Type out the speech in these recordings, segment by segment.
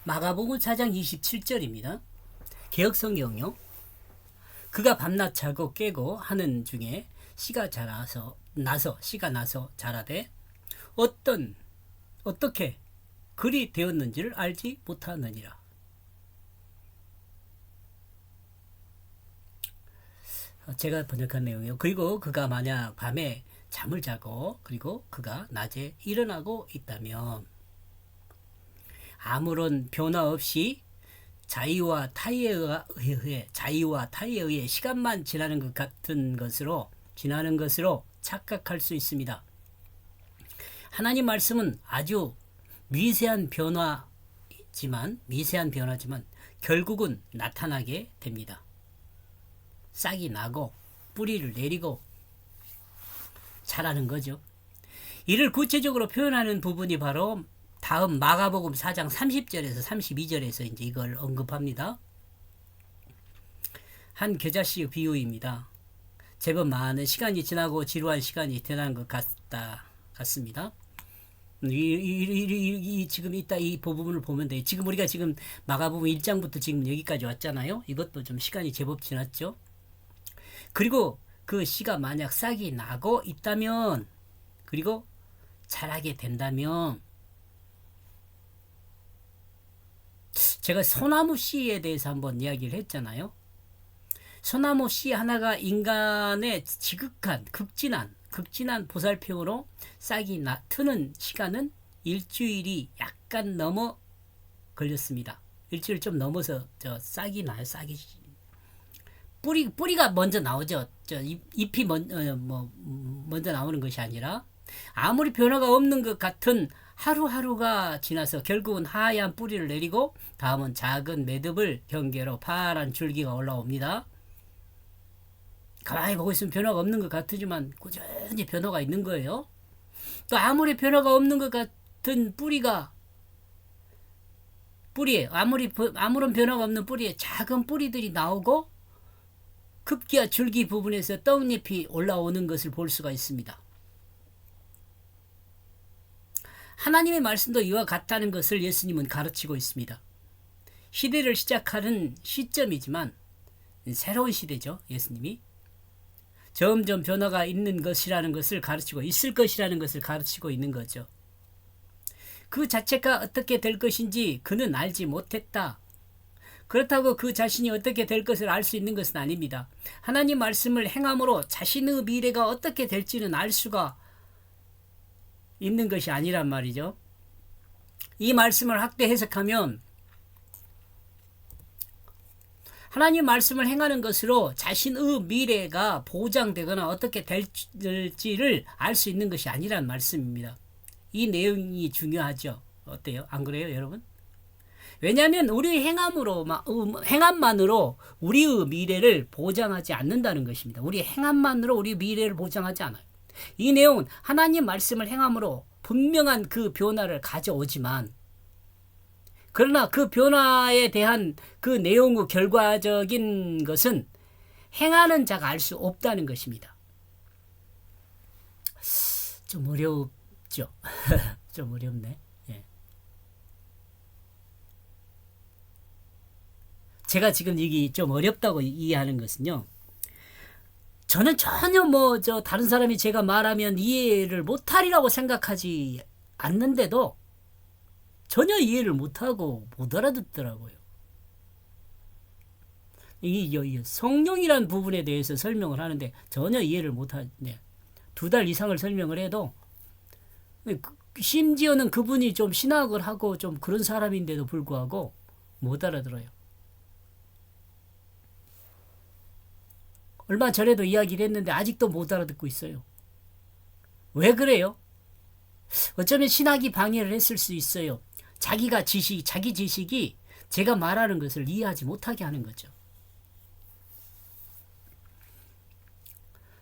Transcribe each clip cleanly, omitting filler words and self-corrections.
마가복음 4장 27절입니다. 개역성경요. 그가 밤낮 자고 깨고 하는 중에 씨가 나서 자라되 어떻게 그리 되었는지를 알지 못하느니라. 제가 번역한 내용이요. 그리고 그가 만약 밤에 잠을 자고 그리고 그가 낮에 일어나고 있다면 아무런 변화 없이 자유와 타의에 의해 시간만 지나는 것으로 착각할 수 있습니다. 하나님 말씀은 아주 미세한 변화지만 결국은 나타나게 됩니다. 싹이 나고 뿌리를 내리고 자라는 거죠. 이를 구체적으로 표현하는 부분이 바로 다음 마가복음 4장 30절에서 32절에서 이제 이걸 언급합니다. 한 겨자씨의 비유입니다. 제법 많은 시간이 지나고 지루한 시간이 지난 것 같습니다. 지금 이 부분을 보면 돼요. 지금 우리가 지금 마가복음 1장부터 지금 여기까지 왔잖아요. 이것도 좀 시간이 제법 지났죠. 그리고 그 씨가 만약 싹이 나고 있다면 그리고 자라게 된다면 제가 소나무 씨에 대해서 한번 이야기를 했잖아요. 소나무 씨 하나가 인간의 지극한 극진한 보살핌으로 싹이 트는 시간은 일주일이 약간 넘어 걸렸습니다. 일주일 좀 넘어서 싹이 나요. 뿌리가 먼저 나오죠. 잎이 먼저 나오는 것이 아니라 아무리 변화가 없는 것 같은 하루하루가 지나서 결국은 하얀 뿌리를 내리고 다음은 작은 매듭을 경계로 파란 줄기가 올라옵니다. 가만히 보고 있으면 변화가 없는 것 같지만 꾸준히 변화가 있는 거예요. 또 아무리 변화가 없는 것 같은 뿌리에 아무런 변화가 없는 뿌리에 작은 뿌리들이 나오고 급기야 줄기 부분에서 떡잎이 올라오는 것을 볼 수가 있습니다. 하나님의 말씀도 이와 같다는 것을 예수님은 가르치고 있습니다. 시대를 시작하는 시점이지만 새로운 시대죠. 예수님이 점점 변화가 있는 것이라는 것을 가르치고 있을 것이라는 것을 가르치고 있는 거죠. 그 자체가 어떻게 될 것인지 그는 알지 못했다. 그렇다고 그 자신이 어떻게 될 것을 알 수 있는 것은 아닙니다. 하나님 말씀을 행함으로 자신의 미래가 어떻게 될지는 알 수가 있는 것이 아니란 말이죠. 이 말씀을 확대 해석하면 하나님 말씀을 행하는 것으로 자신의 미래가 보장되거나 어떻게 될지를 알 수 있는 것이 아니란 말씀입니다. 이 내용이 중요하죠. 어때요? 안 그래요, 여러분? 왜냐하면 우리 행함만으로 우리의 미래를 보장하지 않는다는 것입니다. 우리 행함만으로 우리 미래를 보장하지 않아요. 이 내용은 하나님 말씀을 행함으로 분명한 그 변화를 가져오지만 그러나 그 변화에 대한 그 내용의 결과적인 것은 행하는 자가 알 수 없다는 것입니다. 좀 어렵죠? 좀 어렵네. 예. 제가 지금 이게 좀 어렵다고 이해하는 것은요. 저는 전혀 다른 사람이 제가 말하면 이해를 못하리라고 생각하지 않는데도 전혀 이해를 못하고 못 알아듣더라고요. 이 성령이란 부분에 대해서 설명을 하는데 전혀 이해를 못하네. 2달 이상을 설명을 해도 심지어는 그분이 좀 신학을 하고 좀 그런 사람인데도 불구하고 못 알아들어요. 얼마 전에도 이야기를 했는데 아직도 못 알아듣고 있어요. 왜 그래요? 어쩌면 신학이 방해를 했을 수 있어요. 자기 지식이 제가 말하는 것을 이해하지 못하게 하는 거죠.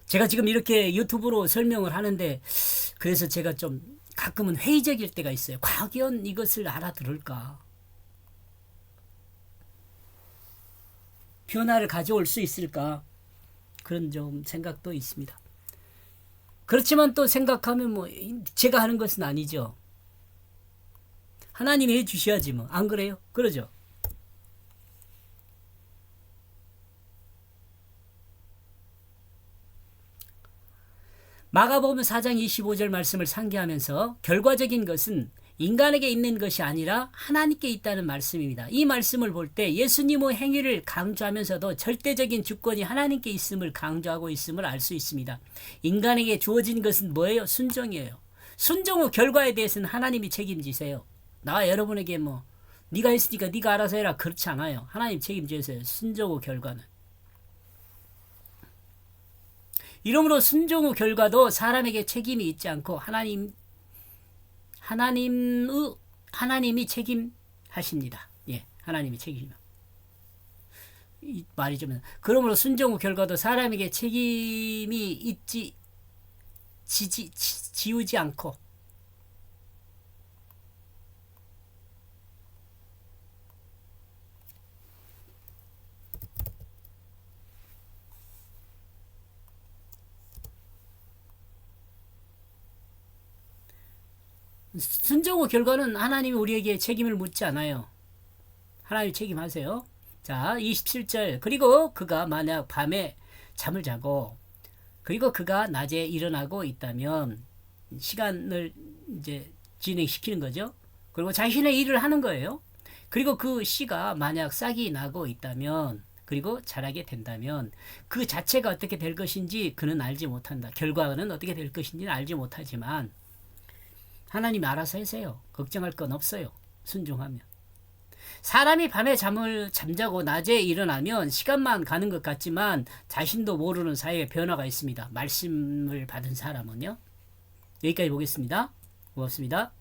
제가 지금 이렇게 유튜브로 설명을 하는데 그래서 제가 좀 가끔은 회의적일 때가 있어요. 과연 이것을 알아들을까? 변화를 가져올 수 있을까? 그런 좀 생각도 있습니다. 그렇지만 또 생각하면 제가 하는 것은 아니죠. 하나님이 해주셔야지 뭐. 안 그래요? 그러죠? 마가복음 4장 25절 말씀을 상기하면서 결과적인 것은 인간에게 있는 것이 아니라 하나님께 있다는 말씀입니다. 이 말씀을 볼 때 예수님의 행위를 강조하면서도 절대적인 주권이 하나님께 있음을 강조하고 있음을 알 수 있습니다. 인간에게 주어진 것은 뭐예요? 순종이에요. 순종 후 결과에 대해서는 하나님이 책임지세요. 나와 여러분에게 뭐 네가 했으니까 네가 알아서 해라 그렇지 않아요. 하나님 책임지세요. 순종 후 결과는. 이러므로 순종 후 결과도 사람에게 책임이 있지 않고 하나님이 책임하십니다. 예, 하나님이 책임. 이 말이 좀 그러므로 순종 후 결과도 사람에게 책임이 지우지 않고 순종 후 결과는 하나님이 우리에게 책임을 묻지 않아요. 하나님 책임하세요. 자, 27절. 그리고 그가 만약 밤에 잠을 자고 그리고 그가 낮에 일어나고 있다면 시간을 이제 진행시키는 거죠. 그리고 자신의 일을 하는 거예요. 그리고 그 씨가 만약 싹이 나고 있다면 그리고 자라게 된다면 그 자체가 어떻게 될 것인지 그는 알지 못한다. 결과는 어떻게 될 것인지는 알지 못하지만 하나님이 알아서 하세요. 걱정할 건 없어요. 순종하면. 사람이 밤에 잠자고 낮에 일어나면 시간만 가는 것 같지만 자신도 모르는 사이에 변화가 있습니다. 말씀을 받은 사람은요. 여기까지 보겠습니다. 고맙습니다.